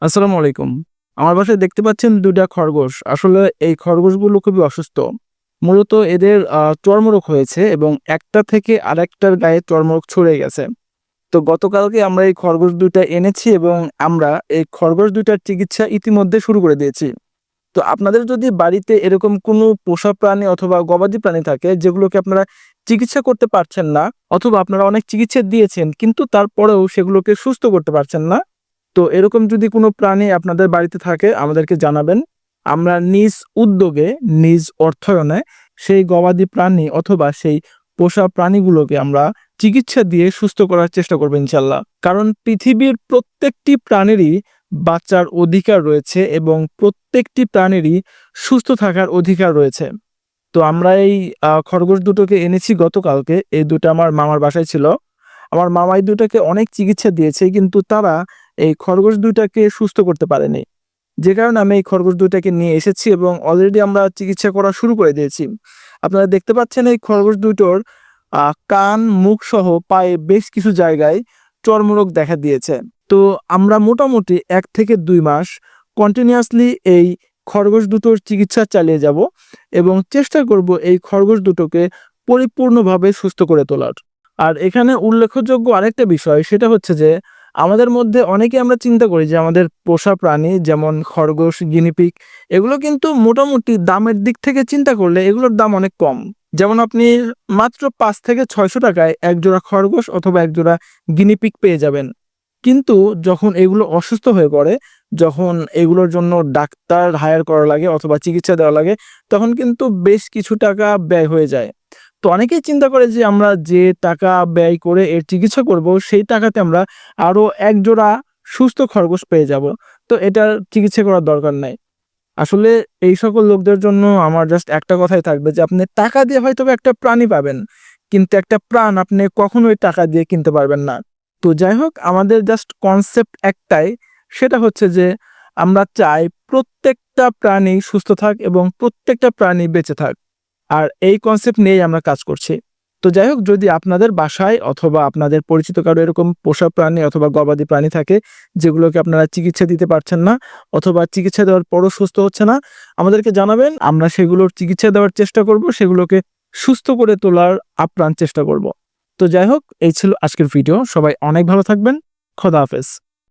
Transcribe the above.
আসসালামু আলাইকুম। আমার বাসায় দেখতে পাচ্ছেন ২ টা খরগোশ। আসলে এই খরগোশগুলো খুবই অসুস্থ। মূলত এদের চর্মরোগ হয়েছে এবং একটা থেকে আরেকটার গায়ে চর্মরোগ ছড়িয়ে গেছে। তো গতকালকে আমরা এই খরগোশ ২ টা এনেছি এবং আমরা এই খরগোশ ২ টার চিকিৎসা ইতিমধ্যে শুরু করে দিয়েছি। তো আপনাদের যদি বাড়িতে এরকম কোনো পোষা প্রাণী অথবা গবাদি প্রাণী থাকে যেগুলোকে আপনারা চিকিৎসা করতে পারছেন না অথবা আপনারা অনেক চিকিৎসা দিয়েছেন কিন্তু তারপরেও সেগুলোকে সুস্থ করতে পারছেন না, তো এরকম যদি কোনো প্রাণী আপনাদের বাড়িতে থাকে আমাদেরকে জানাবেন। আমরা নিজ উদ্যোগে, নিজ অর্থায়নে সেই গবাদি প্রাণী অথবা সেই পোষা প্রাণীগুলোকে আমরা চিকিৎসা দিয়ে সুস্থ করার চেষ্টা করব ইনশাআল্লাহ। কারণ পৃথিবীর প্রত্যেকটি প্রাণীরই বাঁচার অধিকার রয়েছে এবং প্রত্যেকটি প্রাণীরই সুস্থ থাকার অধিকার রয়েছে। তো আমরা এই খরগোশ দুটোকে এনেছি গতকালকে। এই ২ টা আমার মামার বাসায় ছিল। আমার মামা এই ২ টাকে অনেক চিকিৎসা দিয়েছে কিন্তু তারা এই খরগোশ ২ টাকে সুস্থ করতে পারেনি। যে কারণে আমি এই খরগোশ ২ টাকে নিয়ে এসেছি এবং অলরেডি আমরা চিকিৎসা করা শুরু করে দিয়েছি। আপনারা দেখতে পাচ্ছেন এই খরগোশ দুটোর কান, মুখসহ পায়ে বেশ কিছু জায়গায় চর্মরোগ দেখা দিয়েছে। তো আমরা মোটামুটি ১ থেকে ২ মাস কন্টিনিউয়াসলি এই খরগোশ দুটোর চিকিৎসা চালিয়ে যাব এবং চেষ্টা করব এই খরগোশ দুটোকে পরিপূর্ণভাবে সুস্থ করে তোলার। আর এখানে উল্লেখযোগ্য আরেকটা বিষয় সেটা হচ্ছে যে আমাদের মধ্যে অনেকেই আমরা চিন্তা করি যে আমাদের পোষা প্রাণী যেমন খরগোশ, গিনিপিগ এগুলো কিন্তু মোটামুটি দামের দিক থেকে চিন্তা করলে এগুলোর দাম অনেক কম। যেমন আপনি মাত্র ৫ থেকে ৳৬০০ এক জোড়া খরগোশ অথবা এক জোড়া গিনিপিগ পেয়ে যাবেন। কিন্তু যখন এগুলো অসুস্থ হয়ে পড়ে, যখন এগুলোর জন্য ডাক্তার হায়ার করা লাগে অথবা চিকিৎসা দেওয়া লাগে, তখন কিন্তু বেশ কিছু টাকা ব্যয় হয়ে যায়। তো অনেকেই চিন্তা করে যে আমরা যে টাকা ব্যয় করে এর চিকিৎসা করব, সেই টাকাতে আমরা আরো এক জোড়া সুস্থ খরগোশ পেয়ে যাব। তো এটার চিকিৎসা করার দরকার নাই। আসলে এই সকল লোকদের জন্য আমার জাস্ট একটা কথাই থাকবে যে আপনি টাকা দিয়ে হয়তোবা একটা প্রাণী পাবেন। কিন্তু একটা প্রাণ আপনি কখনোই টাকা দিয়ে কিনতে পারবেন না। তো যাই হোক আমাদের জাস্ট কনসেপ্ট একটাই, সেটা হচ্ছে যে আমরা চাই প্রত্যেকটা প্রাণী সুস্থ থাক এবং প্রত্যেকটা প্রাণী বেঁচে থাক। আর এই কনসেপ্ট নিয়েই আমরা কাজ করছি। তো যাই হোক যদি আপনাদের বাসায় অথবা আপনাদের পরিচিত কারো এরকম পোষা প্রাণী অথবা গবাদি প্রাণী থাকে যেগুলোকে আপনারা চিকিৎসা দিতে পারছেন না অথবা চিকিৎসা দেওয়ার পরও সুস্থ হচ্ছে না, আমাদেরকে জানাবেন। আমরা সেগুলোর চিকিৎসা দেওয়ার চেষ্টা করব, সেগুলোকে সুস্থ করে তোলার আপ্রাণ চেষ্টা করব। তো যাই হোক এই ছিল আজকের ভিডিও। সবাই অনেক ভালো থাকবেন। খোদা হাফেজ।